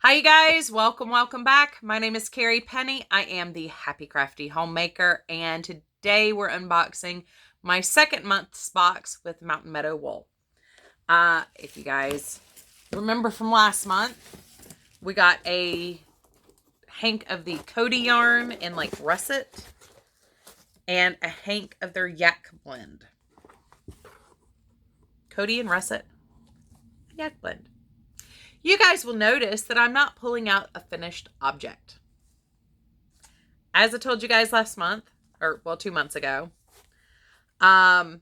Hi, you guys. Welcome back. My name is Carrie Penny. I am the Happy Crafty Homemaker, and today we're unboxing my second month's box with Mountain Meadow wool. If you guys remember from last month, we got a hank of the Cody yarn in like russet and a hank of their yak blend. Cody and russet, yak blend. You guys will notice that I'm not pulling out a finished object. As I told you guys last month, or well, 2 months ago, the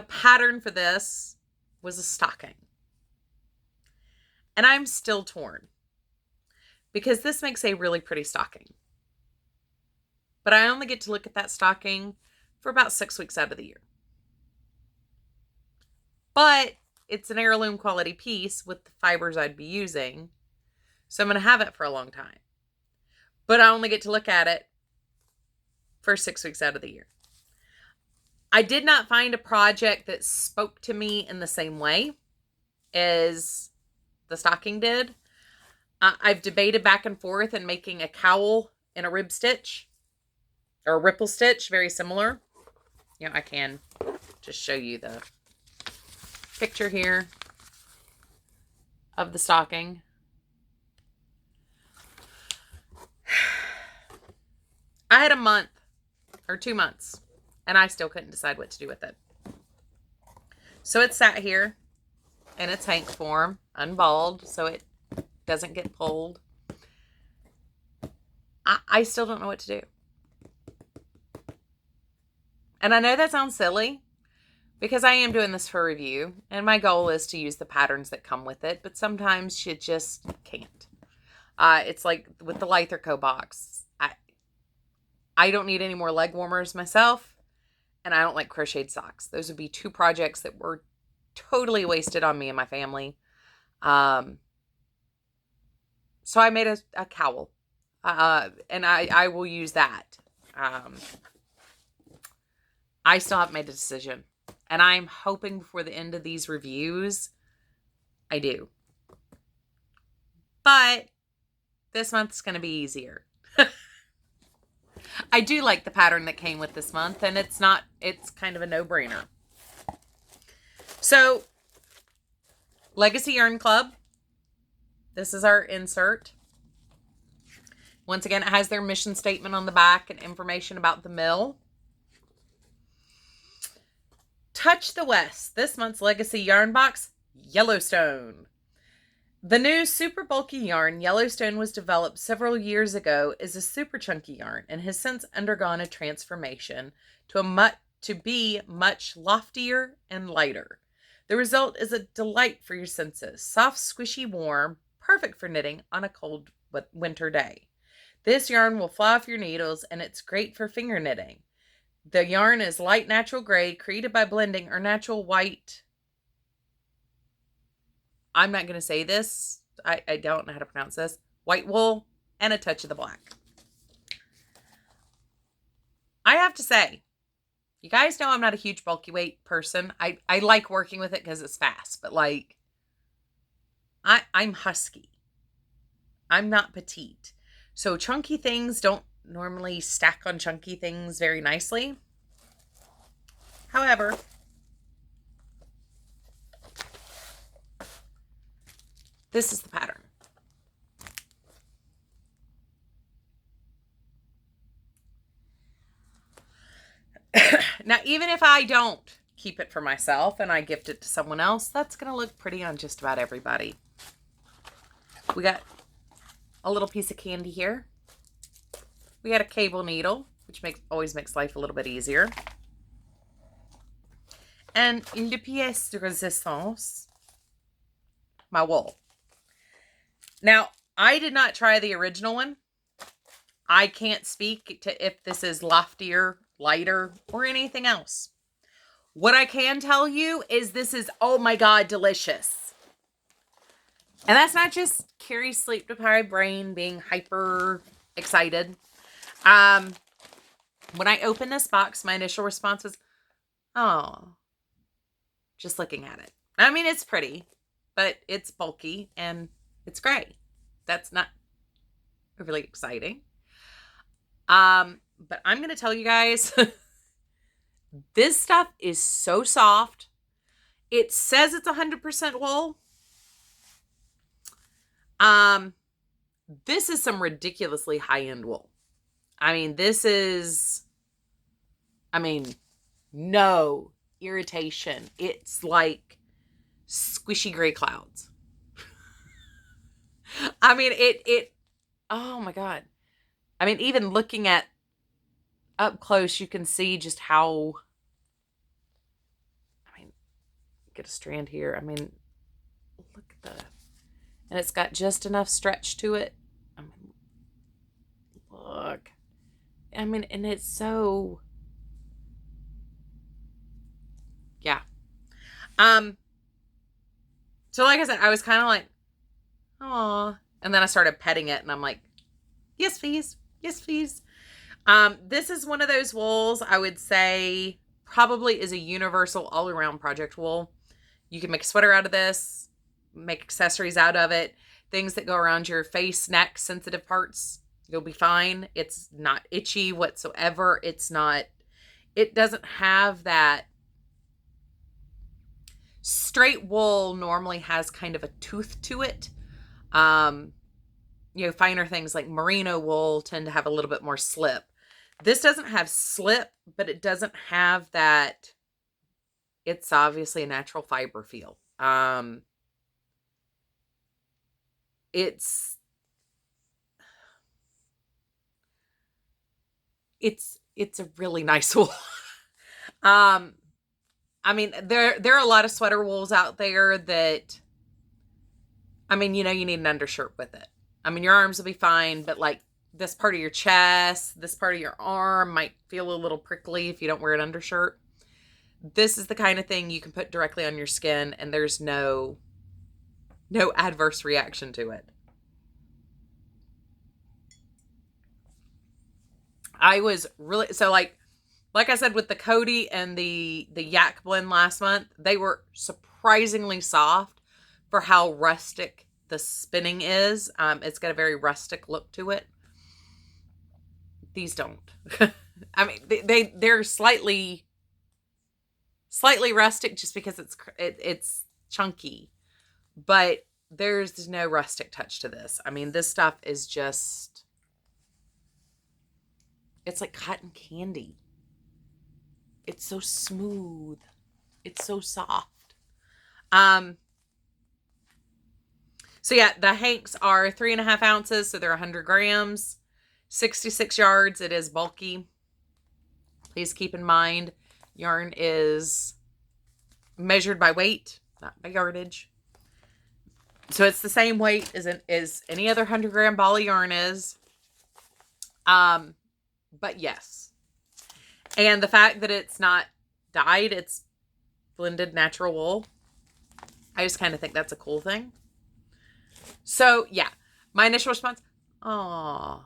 pattern for this was a stocking. And I'm still torn because this makes a really pretty stocking. But I only get to look at that stocking for about 6 weeks out of the year. But it's an heirloom quality piece with the fibers I'd be using. So I'm going to have it for a long time. But I only get to look at it for 6 weeks out of the year. I did not find a project that spoke to me in the same way as the stocking did. I've debated back and forth and making a cowl in a rib stitch or a ripple stitch, very similar. You know, I can just show you the picture here of the stocking. I had a month or 2 months and I still couldn't decide what to do with it. So it sat here in its hank form, unballed, so it doesn't get pulled. I still don't know what to do. And I know that sounds silly, because I am doing this for review, and my goal is to use the patterns that come with it, but sometimes you just can't. It's like with the Litherco box. I don't need any more leg warmers myself, and I don't like crocheted socks. Those would be 2 projects that were totally wasted on me and my family. So I made a cowl, and I will use that. I still haven't made a decision. And I'm hoping before the end of these reviews, I do. But this month's going to be easier. I do like the pattern that came with this month, and it's kind of a no-brainer. So, Legacy Yarn Club. This is our insert. Once again, it has their mission statement on the back and information about the mill. Touch the West, this month's Legacy Yarn Box, Yellowstone. The new super bulky yarn, Yellowstone, was developed several years ago as a super chunky yarn and has since undergone a transformation to be much loftier and lighter. The result is a delight for your senses. Soft, squishy, warm, perfect for knitting on a cold winter day. This yarn will fly off your needles, and it's great for finger knitting. The yarn is light natural gray, created by blending our natural white. I'm not going to say this. I don't know how to pronounce this. White wool and a touch of the black. I have to say, you guys know I'm not a huge bulky weight person. I like working with it because it's fast, but like, I'm husky. I'm not petite. So chunky things don't normally stack on chunky things very nicely. However, this is the pattern. Now, even if I don't keep it for myself and I gift it to someone else, that's going to look pretty on just about everybody. We got a little piece of candy here. We got a cable needle, which always makes life a little bit easier. And une pièce de résistance, my wool. Now, I did not try the original one. I can't speak to if this is loftier, lighter, or anything else. What I can tell you is this is, oh my God, delicious. And that's not just Carrie's sleep-deprived brain being hyper excited. When I opened this box, my initial response was, oh, just looking at it. I mean, it's pretty, but it's bulky and It's gray. That's not really exciting. But I'm going to tell you guys, this stuff is so soft. It says it's 100% wool. This is some ridiculously high-end wool. I mean, no irritation. It's like squishy gray clouds. I mean, oh my God. I mean, even looking at up close, you can see just how, get a strand here. I mean, look at and it's got just enough stretch to it. I mean, look. I mean, and it's so, yeah. So like I said, I was kind of like, aw. And then I started petting it and I'm like, yes, please. Yes, please. This is one of those wools I would say probably is a universal all-around project wool. You can make a sweater out of this, make accessories out of it, things that go around your face, neck, sensitive parts. You'll be fine. It's not itchy whatsoever. It doesn't have that. Straight wool normally has kind of a tooth to it. Finer things like merino wool tend to have a little bit more slip. This doesn't have slip, but it doesn't have that. It's obviously a natural fiber feel. It's a really nice wool. I mean, there are a lot of sweater wools out there that, I mean, you need an undershirt with it. I mean, your arms will be fine, but like this part of your chest, this part of your arm might feel a little prickly if you don't wear an undershirt. This is the kind of thing you can put directly on your skin and there's no adverse reaction to it. I was really, so like I said, with the Cody and the Yak blend last month, they were surprisingly soft for how rustic the spinning is. It's got a very rustic look to it. These don't. I mean, they're slightly rustic just because it's chunky, but there's no rustic touch to this. I mean, this stuff is just, it's like cotton candy. It's so smooth. It's so soft. So yeah, the hanks are 3.5 ounces. So they're 100 grams, 66 yards. It is bulky. Please keep in mind, yarn is measured by weight, not by yardage. So it's the same weight as any other 100-gram ball of yarn is. But yes. And the fact that it's not dyed, it's blended natural wool. I just kind of think that's a cool thing. So yeah, my initial response, and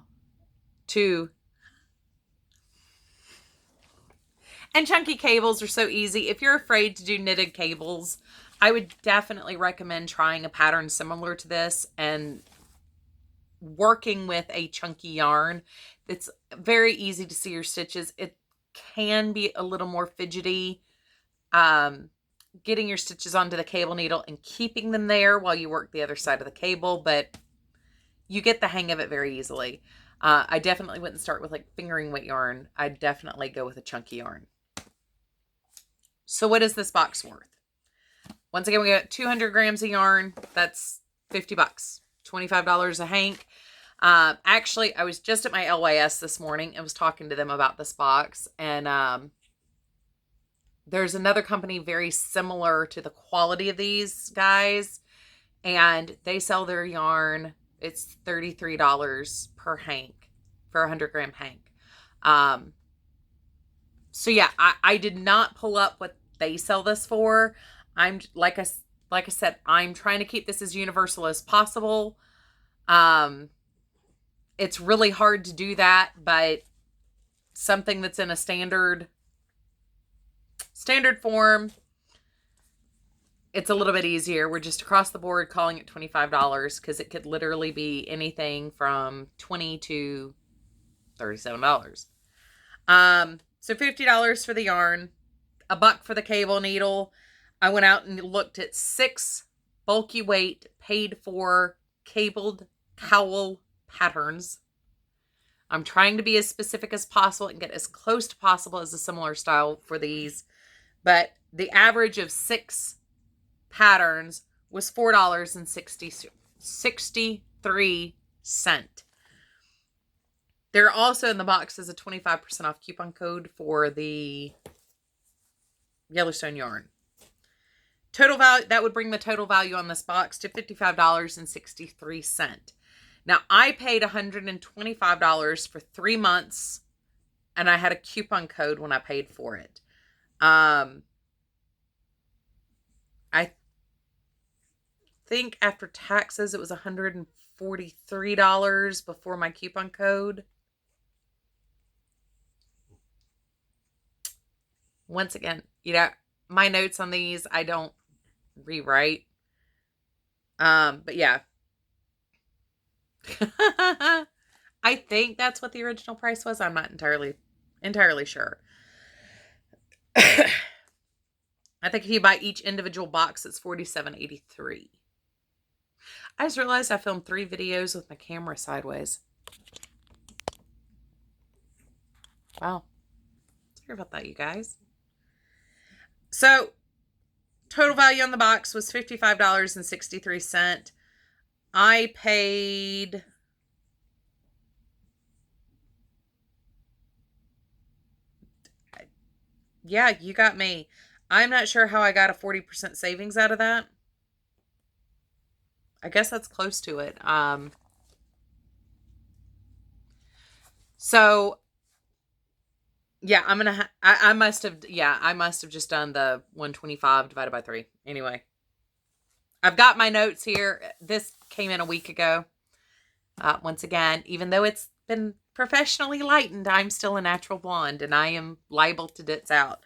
chunky cables are so easy. If you're afraid to do knitted cables, I would definitely recommend trying a pattern similar to this and working with a chunky yarn. It's very easy to see your stitches. It can be a little more fidgety, getting your stitches onto the cable needle and keeping them there while you work the other side of the cable, but you get the hang of it very easily. I definitely wouldn't start with like fingering weight yarn. I'd definitely go with a chunky yarn. So what is this box worth? Once again, we got 200 grams of yarn. That's $50, $25 a hank. Actually, I was just at my LYS this morning and was talking to them about this box. And there's another company very similar to the quality of these guys. And they sell their yarn. It's $33 per hank for a 100-gram hank. So yeah, I did not pull up what they sell this for. I'm like I said, I'm trying to keep this as universal as possible. It's really hard to do that, but something that's in a standard form, it's a little bit easier. We're just across the board calling it $25 because it could literally be anything from $20 to $37. So $50 for the yarn, $1 for the cable needle. I went out and looked at 6 bulky weight paid for cabled cowl patterns. I'm trying to be as specific as possible and get as close to possible as a similar style for these. But the average of 6 patterns was $4.63. There also in the box is a 25% off coupon code for the Yellowstone yarn. Total value, that would bring the total value on this box to $55.63. Now, I paid $125 for 3 months, and I had a coupon code when I paid for it. I think after taxes, it was $143 before my coupon code. Once again, my notes on these, I don't rewrite. But yeah. I think that's what the original price was. I'm not entirely sure. I think if you buy each individual box, it's $47.83. I just realized I filmed 3 videos with my camera sideways. Wow. Sorry about that, you guys. So, total value on the box was $55.63. I paid... Yeah, you got me. I'm not sure how I got a 40% savings out of that. I guess that's close to it. So yeah, I must have just done the 125 divided by 3. Anyway, I've got my notes here. This came in a week ago. Once again, even though it's been professionally lightened, I'm still a natural blonde and I am liable to ditz out.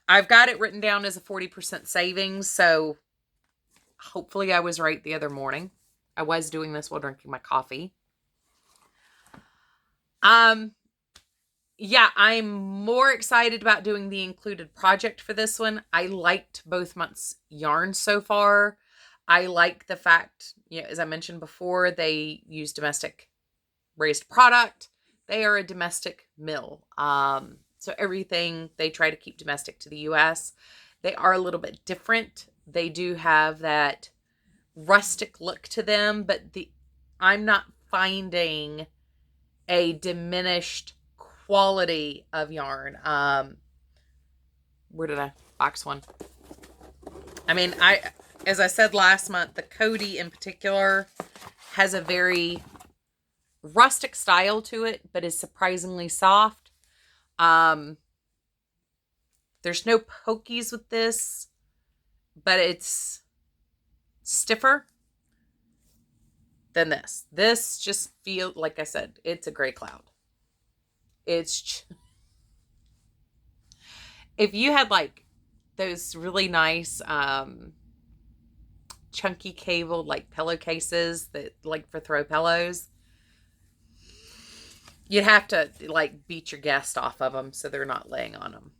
I've got it written down as a 40% savings, so hopefully I was right the other morning. I was doing this while drinking my coffee. Yeah, I'm more excited about doing the included project for this one. I liked both months' yarn so far. I like the fact, as I mentioned before, they use domestic raised product. They are a domestic mill. So everything they try to keep domestic to the U.S. They are a little bit different. They do have that rustic look to them, but I'm not finding a diminished quality of yarn. Where did I box one? I mean, as I said last month, the Cody in particular has a very rustic style to it, but is surprisingly soft. There's no pokies with this, but it's stiffer than this. This just feels, like I said, it's a gray cloud. It's if you had like those really nice chunky cable like pillowcases that like for throw pillows, you'd have to like beat your guest off of them so they're not laying on them.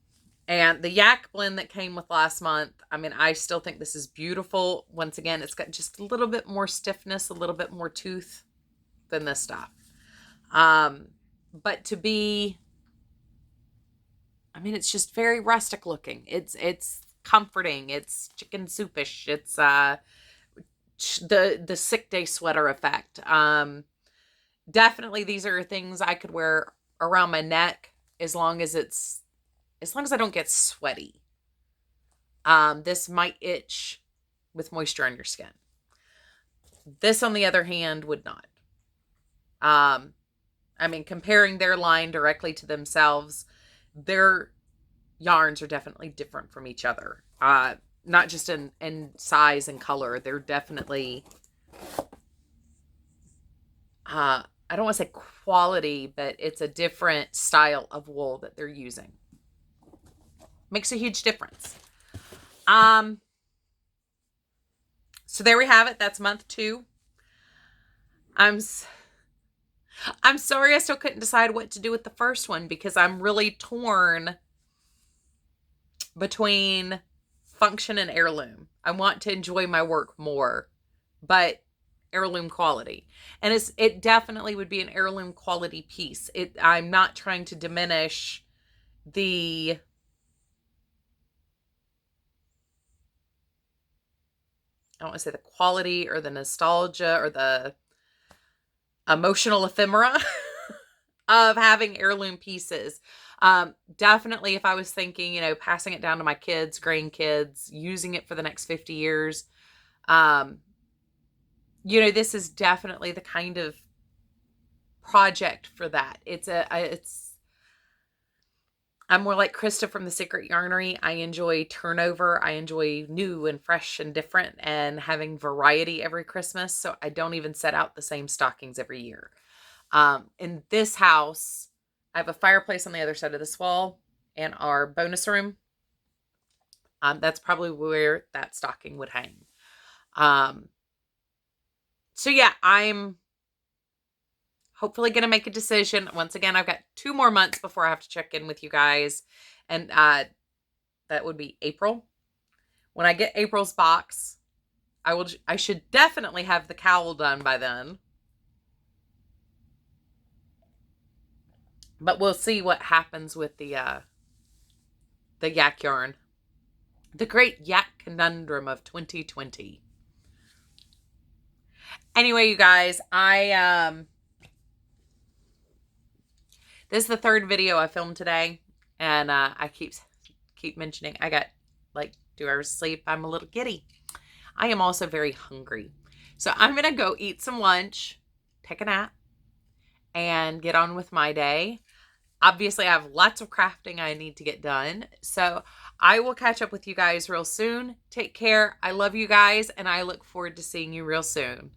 And the yak blend that came with last month, I mean, I still think this is beautiful. Once again, it's got just a little bit more stiffness, a little bit more tooth than this stuff. But to be, I mean, it's just very rustic looking. It's comforting. It's chicken soupish. It's the sick day sweater effect. Definitely these are things I could wear around my neck as long as I don't get sweaty. This might itch with moisture on your skin. This, on the other hand, would not. I mean, comparing their line directly to themselves, their yarns are definitely different from each other. Not just in size and color. They're definitely, I don't want to say quality, but it's a different style of wool that they're using. Makes a huge difference. So there we have it. That's month 2. I'm sorry I still couldn't decide what to do with the first one because I'm really torn between function and heirloom. I want to enjoy my work more, but heirloom quality. And it definitely would be an heirloom quality piece. I'm not trying to diminish the I don't want to say the quality or the nostalgia or the emotional ephemera of having heirloom pieces. Definitely if I was thinking, passing it down to my kids, grandkids, using it for the next 50 years, this is definitely the kind of project for that. I'm more like Krista from The Secret Yarnery. I enjoy turnover. I enjoy new and fresh and different and having variety every Christmas. So I don't even set out the same stockings every year. In this house, I have a fireplace on the other side of this wall and our bonus room. That's probably where that stocking would hang. So yeah, I'm hopefully going to make a decision. Once again, I've got 2 more months before I have to check in with you guys. And that would be April. When I get April's box, I should definitely have the cowl done by then. But we'll see what happens with the yak yarn. The great yak conundrum of 2020. Anyway, you guys, this is the 3rd video I filmed today, and I keep mentioning I got like 2 hours of sleep. I'm a little giddy. I am also very hungry. So I'm going to go eat some lunch, take a nap, and get on with my day. Obviously, I have lots of crafting I need to get done. So I will catch up with you guys real soon. Take care. I love you guys, and I look forward to seeing you real soon.